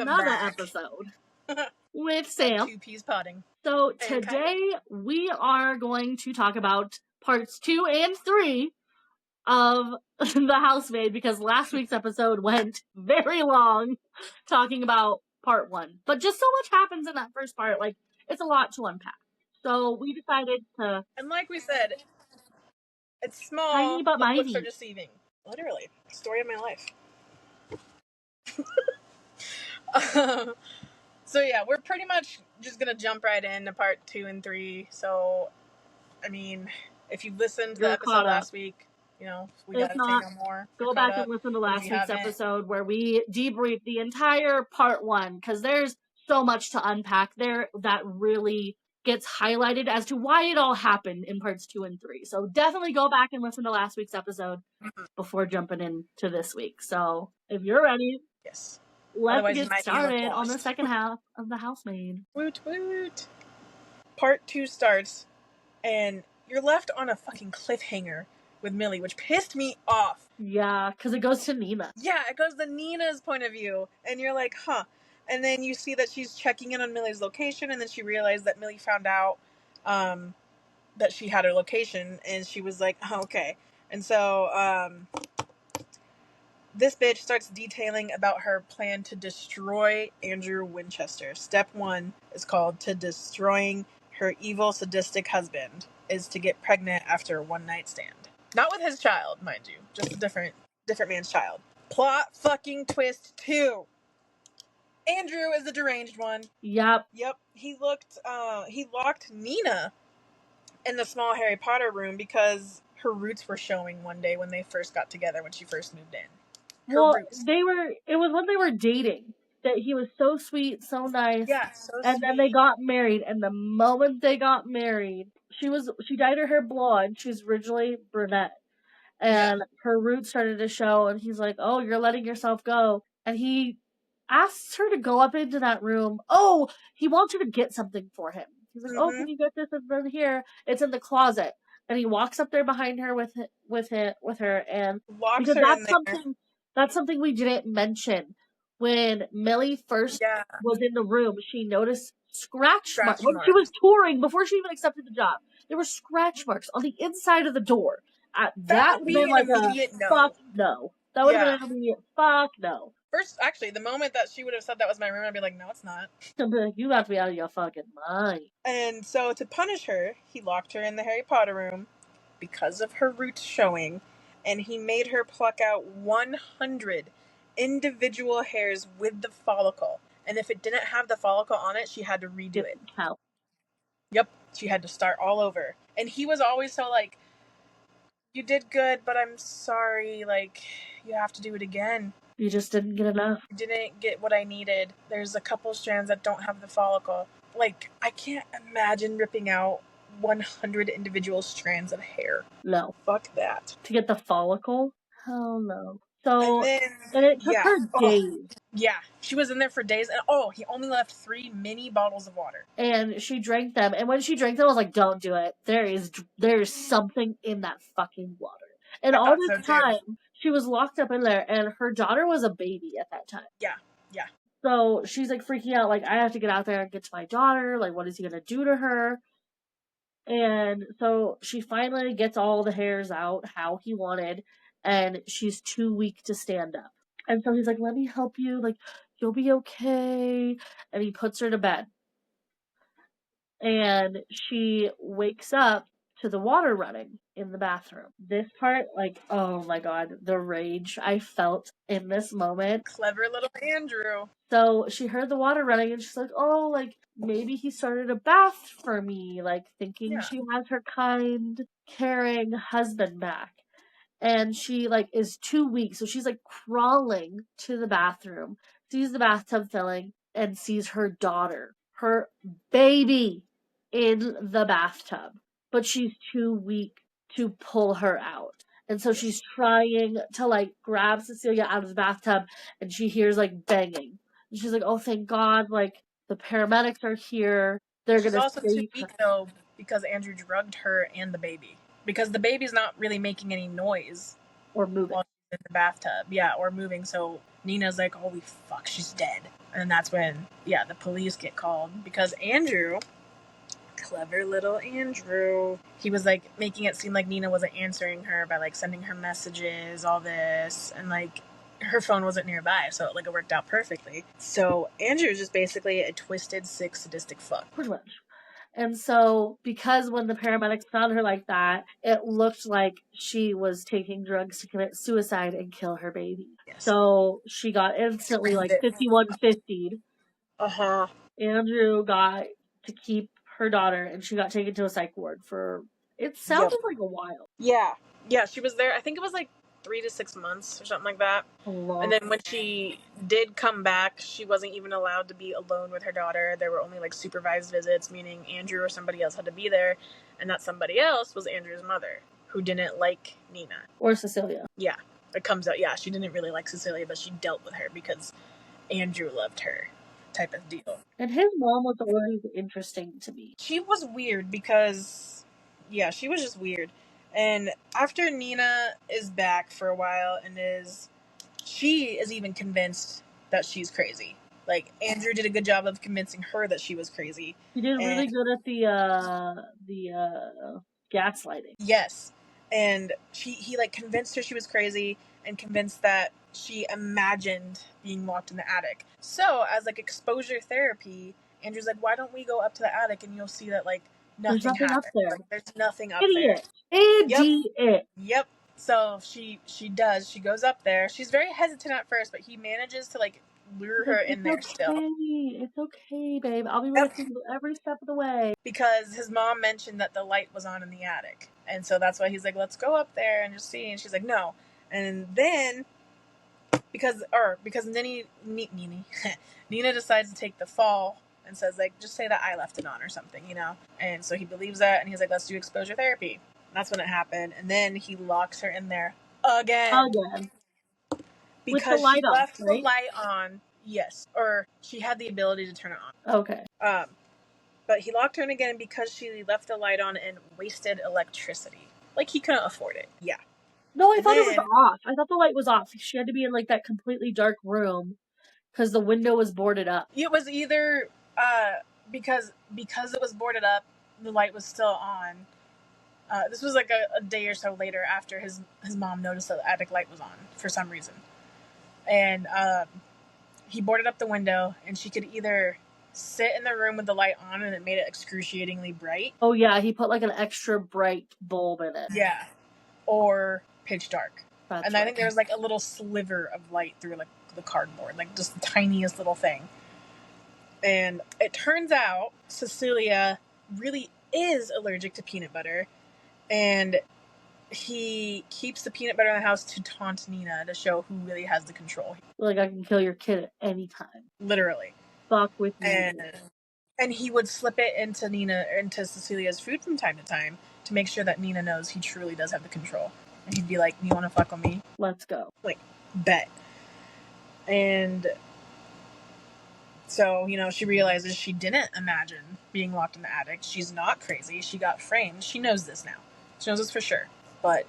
another episode with Sam. Two Peas Potting. So today we are going to talk about parts 2 and 3 of The Housemaid, because last week's episode went very long talking about part 1. But just so much happens in that first part, like, it's a lot to unpack. So we decided to... And like we said, it's small, tiny but mighty. Looks are deceiving. Literally. Story of my life. So yeah, we're pretty much just going to jump right into part 2 and 3. So, I mean, if you've listened to the episode last week, you know, we got to say no more. Go back and listen to last week's episode where we debrief the entire part 1, because there's so much to unpack there that really gets highlighted as to why it all happened in parts 2 and 3. So definitely go back and listen to last week's episode before jumping into this week. So if you're ready, yes, let's get started on the second half of The Housemaid. Woot woot. Part 2 starts, and you're left on a fucking cliffhanger with Millie, which pissed me off. Yeah, because it goes to Nina. Yeah, it goes to Nina's point of view, and you're like, huh. And then you see that she's checking in on Millie's location, and then she realized that Millie found out that she had her location, and she was like, oh, okay. And so this bitch starts detailing about her plan to destroy Andrew Winchester. Step 1 is called to destroying her evil, sadistic husband, is to get pregnant after a one-night stand. Not with his child, mind you. Just a different man's child. Plot fucking twist 2. Andrew is the deranged one. Yep. He locked Nina in the small Harry Potter room because her roots were showing one day when they first got together, when she first moved in. Roots. It was when they were dating that he was so sweet, so nice. Yeah, so sweet. And then they got married, and the moment they got married, she dyed her hair blonde. She's originally brunette. And her roots started to show, and he's like, oh, you're letting yourself go. And he asks her to go up into that room. Oh, he wants her to get something for him. He's like, oh, can you get this? It's in here. It's in the closet. And he walks up there behind her with her, and locks because her that's something we didn't mention. When Millie first was in the room, she noticed scratch marks. When she was touring, before she even accepted the job, there were scratch marks on the inside of the door. That would have been like fuck no. That would have been an immediate fuck no. First, actually, the moment that she would have said that was my room, I'd be like, no, it's not. I'd be like, you got to be out of your fucking mind. And so, to punish her, he locked her in the Harry Potter room because of her roots showing, and he made her pluck out 100 individual hairs with the follicle. And if it didn't have the follicle on it, she had to redo it. How? Yep, she had to start all over. And he was always so like, you did good, but I'm sorry, like, you have to do it again. You just didn't get enough. You didn't get what I needed. There's a couple strands that don't have the follicle. Like, I can't imagine ripping out 100 individual strands of hair. No. Fuck that. To get the follicle? Hell no. So, and it took her days. Yeah, she was in there for days, and he only left 3 mini bottles of water. And she drank them, and when she drank them, I was like, don't do it. There is something in that fucking water. And all this time, she was locked up in there, and her daughter was a baby at that time. Yeah. So she's like freaking out, like, I have to get out there and get to my daughter. Like, what is he gonna do to her? And so she finally gets all the hairs out how he wanted, and she's too weak to stand up. And so he's like, let me help you. Like, you'll be okay. And he puts her to bed. And she wakes up to the water running in the bathroom. This part, like, oh my god, the rage I felt in this moment. Clever little Andrew. So she heard the water running, and she's like, oh, like, maybe he started a bath for me, like, thinking she has her kind, caring husband back. And she, like, is too weak, so she's, like, crawling to the bathroom, sees the bathtub filling, and sees her daughter, her baby, in the bathtub. But she's too weak to pull her out. And so she's trying to, like, grab Cecilia out of the bathtub, and she hears, like, banging. And she's like, oh, thank God, like, the paramedics are here. They're going to save her. She's also too weak, though, because Andrew drugged her and the baby. Because the baby's not really making any noise. Or moving. While she's in the bathtub. Yeah, or moving. So Nina's like, holy fuck, she's dead. And that's when, the police get called because Andrew, clever little Andrew, he was like making it seem like Nina wasn't answering her by like sending her messages, all this, and like her phone wasn't nearby, so it worked out perfectly. So Andrew's just basically a twisted, sick, sadistic fuck. Pretty much. And so, because when the paramedics found her like that, it looked like she was taking drugs to commit suicide and kill her baby. Yes. So she got instantly like 5150'd. Uh-huh. Andrew got to keep her daughter, and she got taken to a psych ward for, it sounded like a while. Yeah. Yeah, she was there, I think it was like 3 to 6 months or something like that. And then when she did come back, she wasn't even allowed to be alone with her daughter. There were only like supervised visits, meaning Andrew or somebody else had to be there. And that somebody else was Andrew's mother, who didn't like Nina. Or Cecilia. Yeah. It comes out, she didn't really like Cecilia, but she dealt with her because Andrew loved her, type of deal. And his mom was always interesting to me. She was weird because, she was just weird. And after Nina is back for a while and she is even convinced that she's crazy. Like, Andrew did a good job of convincing her that she was crazy. He did really good at the gaslighting. Yes. And he like convinced her she was crazy and convinced that she imagined being locked in the attic. So, as like exposure therapy, Andrew's like, why don't we go up to the attic and you'll see that like nothing happened. Up there. Like, there's nothing up there. Idiot. Yep. So she does. She goes up there. She's very hesitant at first, but he manages to like lure her in there still. It's okay, babe. I'll be with you every step of the way. Because his mom mentioned that the light was on in the attic. And so that's why he's like, let's go up there and just see. And she's like, no. And then because Nina decides to take the fall and says like, just say that I left it on or something, And so he believes that and he's like, let's do exposure therapy. That's when it happened. And then he locks her in there again. Because she left the light on. Yes. Or she had the ability to turn it on. Okay. But he locked her in again because she left the light on and wasted electricity. Like, he couldn't afford it. Yeah. No, I thought it was off. I thought the light was off. She had to be in, like, that completely dark room because the window was boarded up. It was either because it was boarded up, the light was still on. This was, like, a day or so later after his mom noticed that the attic light was on for some reason. And he boarded up the window, and she could either sit in the room with the light on and it made it excruciatingly bright. Oh, yeah, he put, like, an extra bright bulb in it. Yeah. Or pitch dark. And I think there was, like, a little sliver of light through, like, the cardboard. Like, just the tiniest little thing. And it turns out Cecilia really is allergic to peanut butter. And he keeps the peanut butter in the house to taunt Nina to show who really has the control. Like, I can kill your kid at any time. Literally. Fuck with me. And he would slip it into Cecilia's food from time to time to make sure that Nina knows he truly does have the control. And he'd be like, you want to fuck with me? Let's go. Like, bet. And so, she realizes she didn't imagine being locked in the attic. She's not crazy. She got framed. She knows this now. She knows this for sure. But,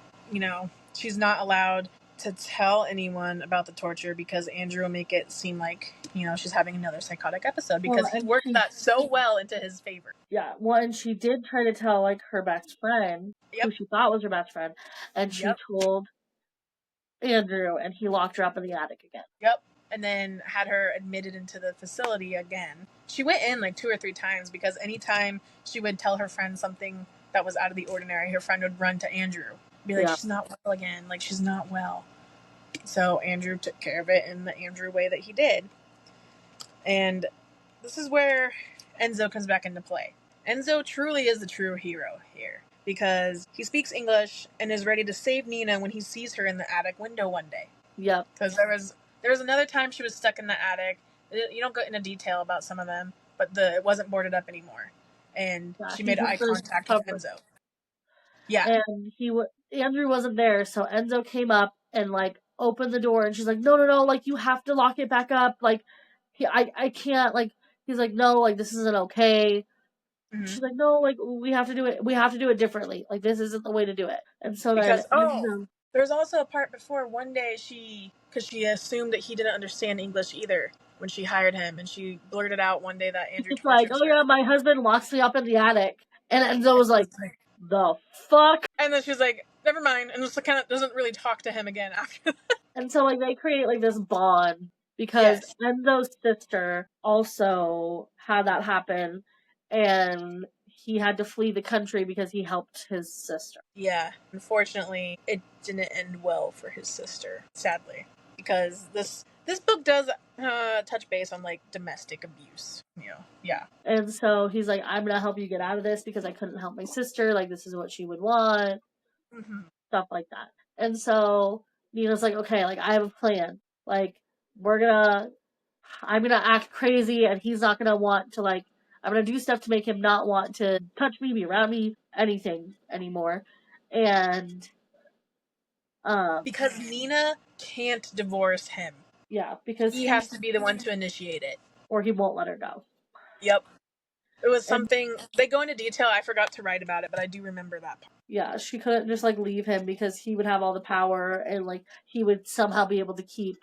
she's not allowed to tell anyone about the torture because Andrew will make it seem like, she's having another psychotic episode because he worked that so well into his favor. Yeah, well, and she did try to tell, like, her best friend, who she thought was her best friend, and she told Andrew, and he locked her up in the attic again. Yep. And then had her admitted into the facility again. She went in, like, 2 or 3 times because anytime she would tell her friend something that was out of the ordinary, her friend would run to Andrew. Be like, she's not well again. Like, she's not well. So Andrew took care of it in the Andrew way that he did. And this is where Enzo comes back into play. Enzo truly is the true hero here because he speaks English and is ready to save Nina when he sees her in the attic window one day. Yep. Because there was another time she was stuck in the attic. You don't go into detail about some of them, but it wasn't boarded up anymore. And she made eye contact with Enzo. Yeah. And Andrew wasn't there, so Enzo came up and, like, opened the door, and she's like, no, like, you have to lock it back up. Like, I can't, like, he's like, no, like, this isn't okay. Mm-hmm. She's like, no, like, we have to do it differently. Like, this isn't the way to do it. And so there's also a part before one day because she assumed that he didn't understand English either. when she hired him, and she blurted out one day that Andrew She's like, tortures oh her. yeah, my husband locks me up in the attic. And Enzo was like, the fuck? And then she's like, never mind, and just kind of doesn't really talk to him again after that. And so like they create like this bond because Enzo's sister also had that happen, and he had to flee the country because he helped his sister. Yeah, unfortunately, it didn't end well for his sister, sadly, because this book does touch base on like domestic abuse. Yeah. And so he's like, I'm gonna help you get out of this because I couldn't help my sister. Like this is what she would want, stuff like that. And so Nina's like, okay, like I have a plan. Like I'm gonna act crazy, and he's not gonna want to like. I'm gonna do stuff to make him not want to touch me, be around me, anything anymore. And because Nina can't divorce him. Yeah, because he has to be the one to initiate it, or he won't let her go. Yep. It was something they go into detail. I forgot to write about it, but I do remember that part. Yeah, she couldn't just like leave him because he would have all the power, and like he would somehow be able to keep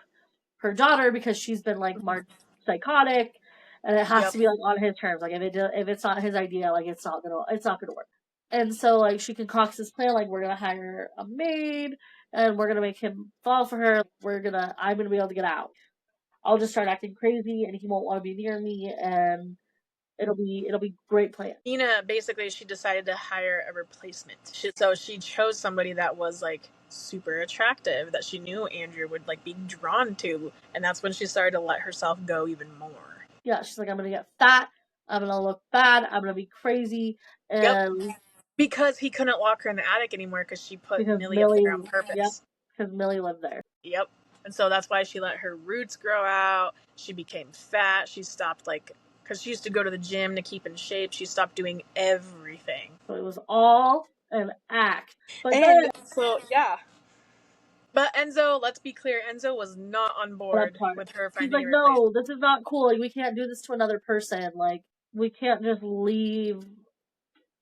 her daughter because she's been like marked psychotic, and it has to be like on his terms. Like if it's not his idea, like it's not gonna work. And so like she concocts this plan, like we're gonna hire a maid and we're gonna make him fall for her. I'm gonna be able to get out. I'll just start acting crazy and he won't want to be near me, and it'll be great plan. Nina basically she decided to hire a replacement. So she chose somebody that was like super attractive that she knew Andrew would like be drawn to, and that's when she started to let herself go even more. Yeah, she's like, I'm gonna get fat, I'm gonna look bad, I'm gonna be crazy, and because he couldn't lock her in the attic anymore because she put Millie up there on purpose. Yep, because Millie lived there. Yep. And so that's why she let her roots grow out. She became fat. She stopped because she used to go to the gym to keep in shape. She stopped doing everything. So it was all an act. But But Enzo, let's be clear, Enzo was not on board with her finding He's like, no, this is not cool. Like, we can't do this to another person. Like, we can't just leave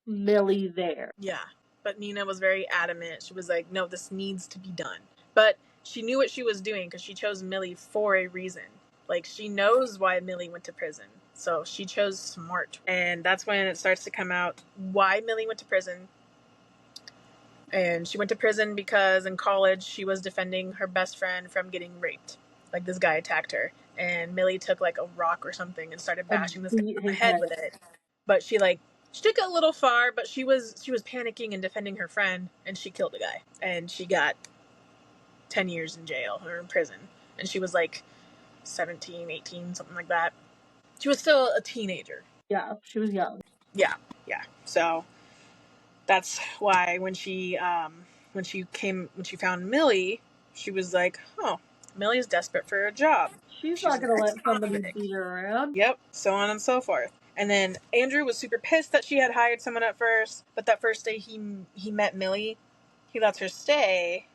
Millie there. Yeah. But Nina was very adamant. She was like, no, this needs to be done. But she knew what she was doing because she chose Millie for a reason. Like, she knows why Millie went to prison. So she chose smart. And that's when it starts to come out why Millie went to prison. And she went to prison because in college she was defending her best friend from getting raped. Like, this guy attacked her. And Millie took like a rock or something and started bashing this guy on the head with it. But she took it a little far, but she was panicking and defending her friend, and she killed a guy. And she got 10 years in jail or in prison. And she was like 17, 18, something like that. She was still a teenager. Yeah, she was young. Yeah. So that's why when she found Millie, she was like, oh, Millie's desperate for a job. She's not going to let somebody beat her around. Yep, so on and so forth. And then Andrew was super pissed that she had hired someone at first, but that first day he met Millie, he lets her stay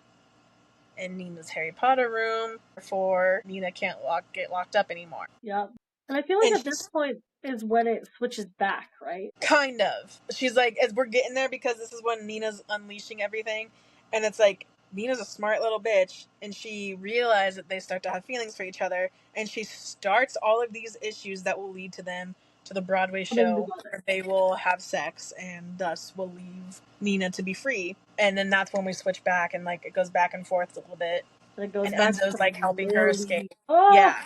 in Nina's Harry Potter room, therefore Nina can't get locked up anymore. Yep. And I feel like at this point is when it switches back, right? Kind of. She's like, as we're getting there, because this is when Nina's unleashing everything, and it's like, Nina's a smart little bitch, and she realized that they start to have feelings for each other, and she starts all of these issues that will lead to them to the Broadway show where they will have sex, and thus will leave Nina to be free. And then that's when we switch back, and like it goes back and forth a little bit. And it goes and back Enzo's like helping her escape. Oh, yeah.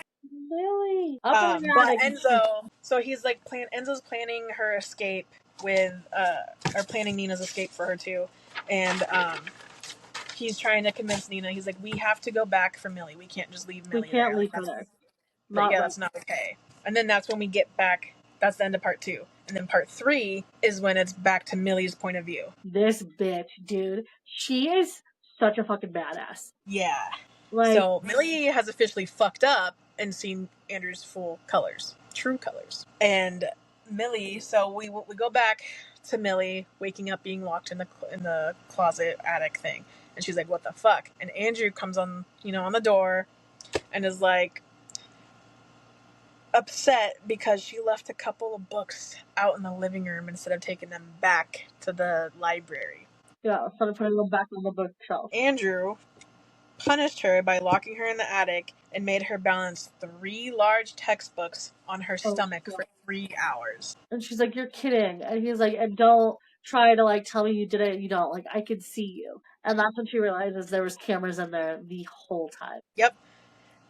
Millie. But Enzo, so he's like Enzo's planning her escape with, or planning Nina's escape for her too, and he's trying to convince Nina. He's like, we have to go back for Millie. We can't just leave Millie. We can't leave her there. That's not okay. And then that's when we get back. That's the end of part 2. And then part 3 is when it's back to Millie's point of view. This bitch, dude, she is such a fucking badass. Yeah. So Millie has officially fucked up and seen Andrew's true colors. And Millie, so we go back to Millie waking up being locked in the closet attic thing, and she's like, "What the fuck?" And Andrew comes on the door, and is like upset because she left a couple of books out in the living room instead of taking them back to the library. Yeah, instead of putting them back on the bookshelf. Andrew punished her by locking her in the attic and made her balance 3 large textbooks on her stomach for 3 hours. And she's like, "You're kidding." And he's like, "And don't try to like tell me you did it. You don't. Like, I could see you." And that's when she realizes there was cameras in there the whole time. Yep.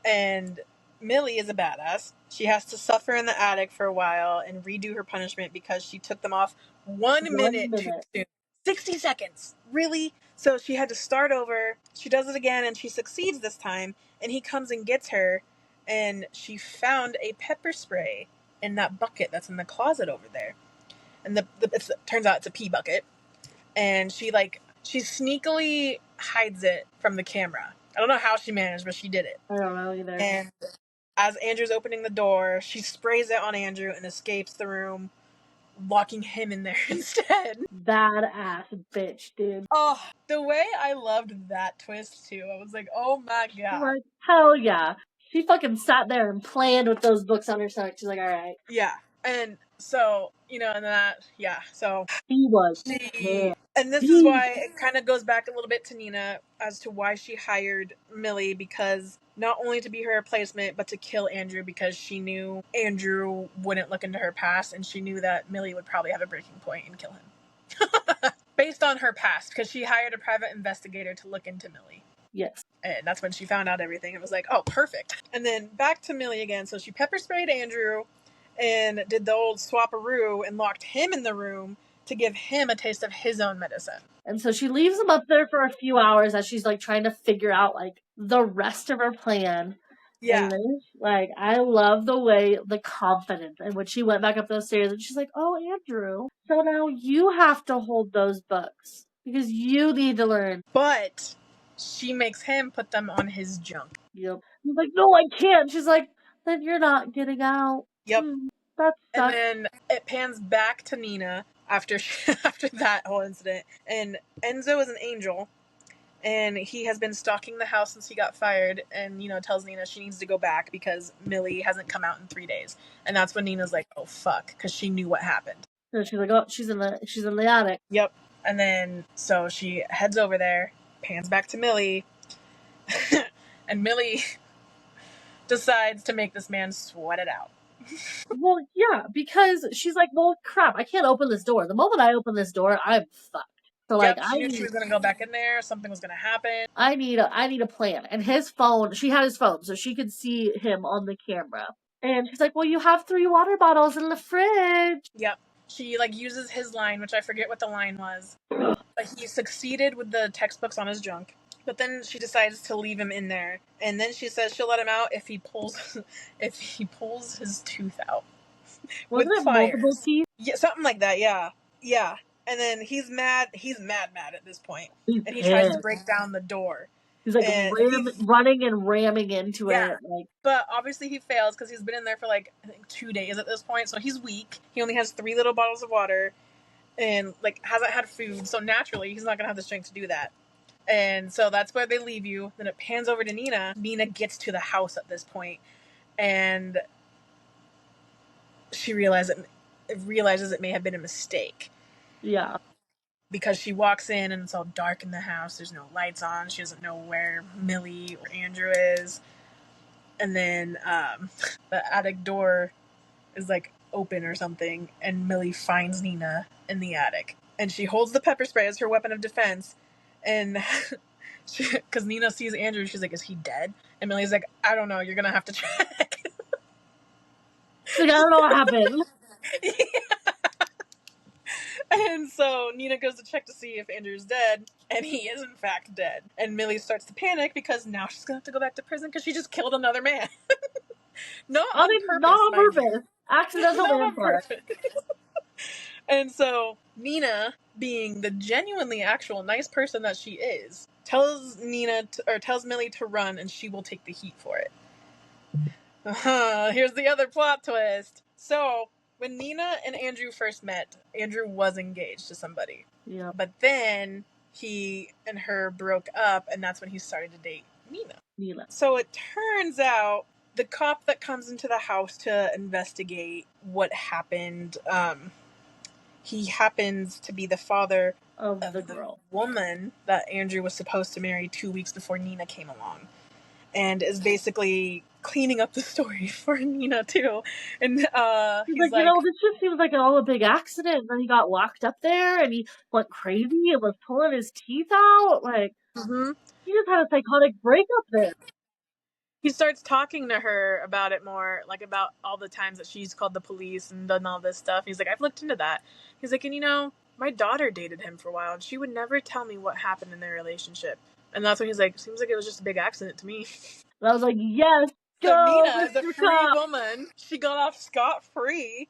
And Millie is a badass. She has to suffer in the attic for a while and redo her punishment because she took them off 1 minute too soon. 60 seconds. Really? So she had to start over. She does it again and she succeeds this time. And he comes and gets her. And she found a pepper spray in that bucket that's in the closet over there. And it turns out it's a pee bucket. And she sneakily hides it from the camera. I don't know how she managed, but she did it. I don't know either. And as Andrew's opening the door, she sprays it on Andrew and escapes the room, locking him in there instead. Badass bitch, dude. Oh, the way I loved that twist too. I was like, oh my god. Like, hell yeah. She fucking sat there and planned with those books on her stomach. She's like, alright. Yeah. And so, and that, yeah, so. He was. And this is why it kind of goes back a little bit to Nina as to why she hired Millie, because not only to be her replacement, but to kill Andrew, because she knew Andrew wouldn't look into her past, and she knew that Millie would probably have a breaking point and kill him. Based on her past, because she hired a private investigator to look into Millie. Yes. And that's when she found out everything. It was like, oh, perfect. And then back to Millie again. So she pepper sprayed Andrew and did the old swapperoo and locked him in the room to give him a taste of his own medicine. And so she leaves him up there for a few hours as she's like trying to figure out like the rest of her plan. Yeah. And like, I love the confidence. And when she went back up those stairs and she's like, "Oh, Andrew, so now you have to hold those books because you need to learn." But she makes him put them on his junk. Yep. He's like, "No, I can't." She's like, "Then you're not getting out." Yep. That sucks. And then it pans back to Nina after that whole incident. And Enzo is an angel. And he has been stalking the house since he got fired, and tells Nina she needs to go back because Millie hasn't come out in 3 days. And that's when Nina's like, "Oh fuck," because she knew what happened. So she's like, "Oh, she's in the attic." Yep. And then so she heads over there, pans back to Millie, and Millie decides to make this man sweat it out. Well, yeah, because she's like, "Well, crap, I can't open this door. The moment I open this door, I'm fucked." So she knew she was gonna go back in there. Something was gonna happen. I need a plan. And his phone, she had his phone, so she could see him on the camera. And she's like, "Well, you have 3 water bottles in the fridge." Yep. She uses his line, which I forget what the line was, but he succeeded with the textbooks on his junk. But then she decides to leave him in there, and then she says she'll let him out if he pulls his tooth out. Wasn't it multiple teeth? Yeah, something like that. Yeah. And then he's mad. He's mad at this point, and he tries to break down the door. He's like running and ramming into it. But obviously he fails because he's been in there for I think 2 days at this point, so he's weak. He only has 3 little bottles of water, and hasn't had food, so naturally he's not gonna have the strength to do that. And so that's where they leave you. Then it pans over to Nina. Nina gets to the house at this point, and she realizes it may have been a mistake. Yeah. Because she walks in and it's all dark in the house. There's no lights on. She doesn't know where Millie or Andrew is. And then the attic door is open or something, and Millie finds Nina in the attic. And she holds the pepper spray as her weapon of defense. And because Nina sees Andrew, she's like, "Is he dead?" And Millie's like, "I don't know. You're going to have to check." She's like, "I don't know what happened." Yeah. And so Nina goes to check to see if Andrew's dead, and he is in fact dead. And Millie starts to panic because now she's going to have to go back to prison because she just killed another man. Not on purpose. Accidental manslaughter. And so Nina, being the genuinely actual nice person that she is, tells Millie to run, and she will take the heat for it. Here's the other plot twist. So when Nina and Andrew first met, Andrew was engaged to somebody. Yeah. But then he and her broke up, and that's when he started to date Nina. So it turns out the cop that comes into the house to investigate what happened, he happens to be the father of the girl. Woman that Andrew was supposed to marry 2 weeks before Nina came along, and is basically cleaning up the story for Nina too. And he's like, this just seems like all a big accident. And then he got locked up there, and he went crazy and was pulling his teeth out. Like, he just had a psychotic breakup there. He starts talking to her about it more, like about all the times that she's called the police and done all this stuff. He's like, I've looked into that. He's like, and my daughter dated him for a while, and she would never tell me what happened in their relationship. And that's when he's like, seems like it was just a big accident to me. And I was like, yes, go, so Nina, Mr. the free Cop. woman, she got off scot-free.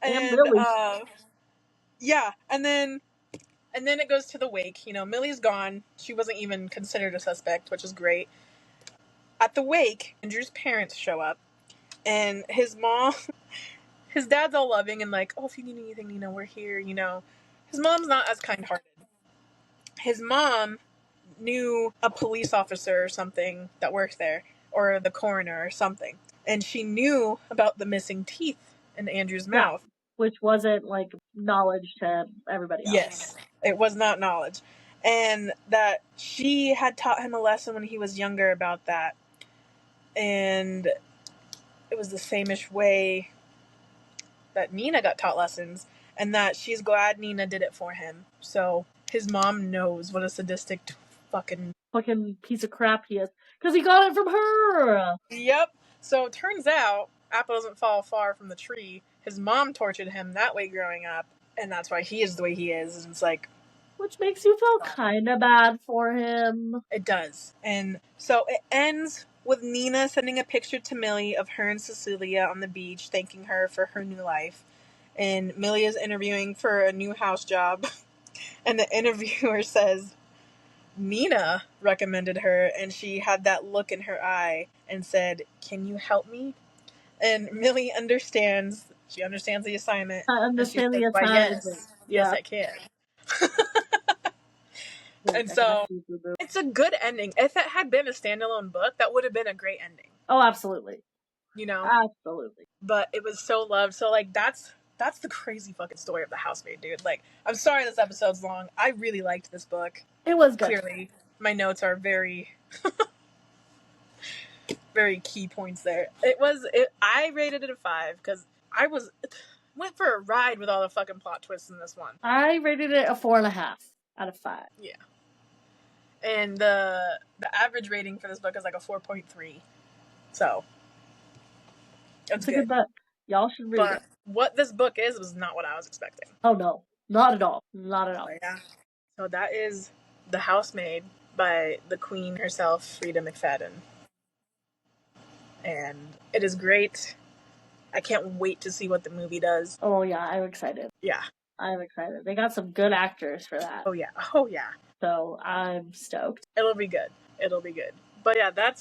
And And Millie. yeah, and then it goes to the wake. Millie's gone. She wasn't even considered a suspect, which is great. At the wake, Andrew's parents show up, and his mom, his dad's all loving and like, oh, if you need anything, we're here. His mom's not as kind-hearted. His mom knew a police officer or something that worked there, or the coroner or something, and she knew about the missing teeth in Andrew's mouth. Which wasn't like knowledge to everybody else. Yes, it was not knowledge. And that she had taught him a lesson when he was younger about that. And it was the same-ish way that Nina got taught lessons, and that she's glad Nina did it for him. So his mom knows what a sadistic fucking piece of crap he is. Because he got it from her! Yep. So it turns out, apple doesn't fall far from the tree. His mom tortured him that way growing up, and that's why he is the way he is. And it's like... Which makes you feel kind of bad for him. It does. And so it ends with Nina sending a picture to Millie of her and Cecilia on the beach, thanking her for her new life. And Millie is interviewing for a new house job. And the interviewer says Nina recommended her, and she had that look in her eye and said, "Can you help me?" And Millie understands. She understands the assignment. I understand the assignment. Yes, I can. And so it's a good ending. If it had been a standalone book, that would have been a great ending. Oh, absolutely. Absolutely. But it was so loved. So like that's the crazy fucking story of the Housemaid, dude. Like, I'm sorry this episode's long. I really liked this book. It was good. Clearly, my notes are very very key points there. I rated it a 5 because I went for a ride with all the fucking plot twists in this one. I rated it a 4.5 out of 5. Yeah. And the average rating for this book is like a 4.3. So it's a good book. Y'all should read it. What this book is was not what I was expecting. Oh no. Not at all. Not at all. Yeah. So that is The Housemaid by the queen herself, Freida McFadden. And it is great. I can't wait to see what the movie does. Oh yeah, I'm excited. Yeah. I'm excited. They got some good actors for that. Oh yeah. Oh yeah. So I'm stoked. It'll be good. But yeah, it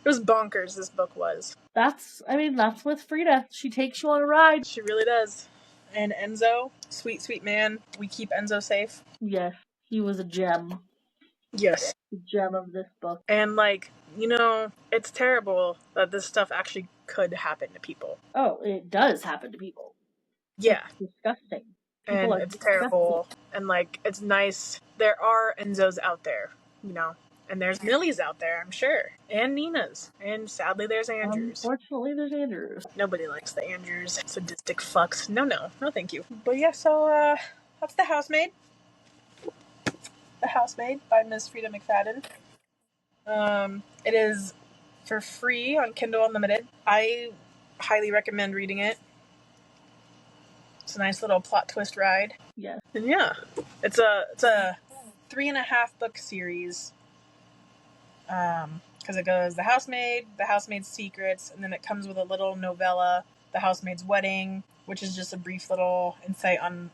was bonkers, this book was. That's with Freida. She takes you on a ride. She really does. And Enzo, sweet, sweet man. We keep Enzo safe. Yes, he was a gem. Yes. The gem of this book. And it's terrible that this stuff actually could happen to people. Oh, it does happen to people. Yeah. It's disgusting. And it's terrible. And it's nice. There are Enzos out there, And there's Millie's out there, I'm sure. And Nina's. And sadly, there's Andrews. Unfortunately, there's Andrews. Nobody likes the Andrews. Sadistic fucks. No, thank you. But yeah, so, that's The Housemaid. The Housemaid by Ms. Freida McFadden. It is for free on Kindle Unlimited. I highly recommend reading it. It's a nice little plot twist ride. Yeah. And yeah, it's a 3.5 book series. Because it goes The Housemaid, The Housemaid's Secrets, and then it comes with a little novella, The Housemaid's Wedding, which is just a brief little insight on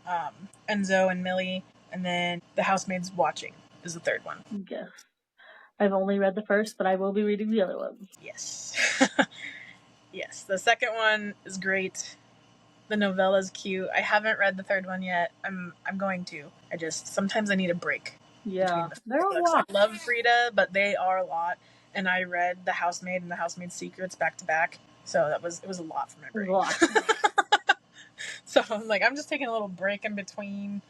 Enzo and Millie, and then The Housemaid's Watching is the third one. Yes. I've only read the first, but I will be reading the other ones. Yes. Yes, the second one is great. The novella's cute. I haven't read the third one yet. I'm going to. Sometimes I need a break. Yeah, they're a lot. I love Freida, but they are a lot. And I read The Housemaid and The Housemaid's Secrets back to back, so it was a lot for my brain. A lot. So I'm just taking a little break in between.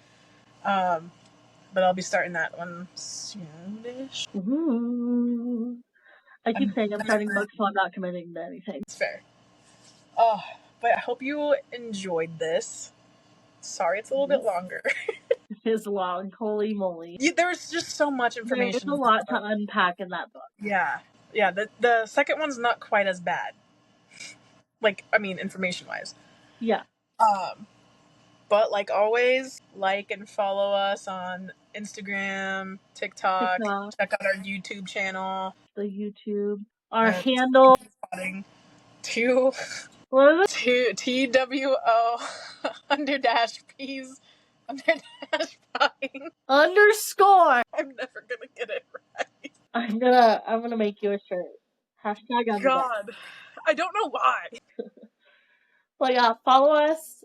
But I'll be starting that one soonish. Ooh. I keep saying I'm starting books, so I'm not committing to anything. It's fair. Oh, but I hope you enjoyed this. Sorry, it's a little bit longer. It is long. Holy moly. There was just so much information. There's a lot to unpack in that book. Yeah. Yeah, the second one's not quite as bad. Like, I mean, information-wise. Yeah. But like always, like and follow us on Instagram, TikTok. Check out our YouTube channel. The YouTube. Our handle. Two. What is it? TWO _P's _pine. Underscore. I'm never gonna get it right. I'm gonna make you a shirt. Hashtag on God. I don't know why. But yeah, follow us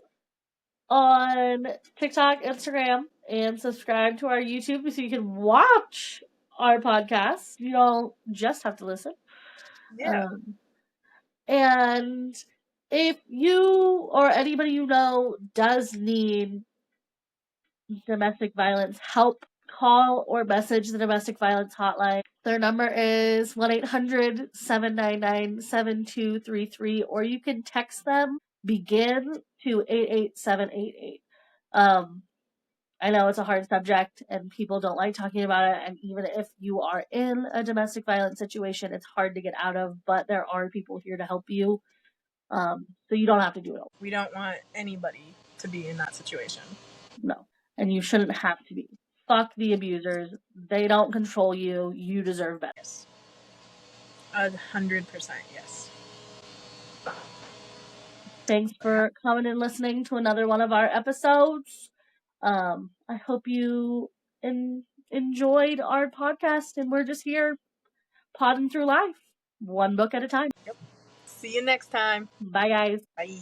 on TikTok, Instagram, and subscribe to our YouTube so you can watch our podcast. You don't just have to listen. Yeah. And if you or anybody you know does need domestic violence help, call or message the domestic violence hotline. Their number is 1-800-799-7233, or you can text them BEGIN to 88788. I know it's a hard subject and people don't like talking about it, and even if you are in a domestic violence situation, it's hard to get out of, but there are people here to help you. So you don't have to do it alone. We don't want anybody to be in that situation. No. And you shouldn't have to be. Fuck the abusers. They don't control you. You deserve better. Yes. 100% yes. Thanks for coming and listening to another one of our episodes. I hope you enjoyed our podcast, and we're just here podding through life, one book at a time. Yep. See you next time. Bye, guys. Bye.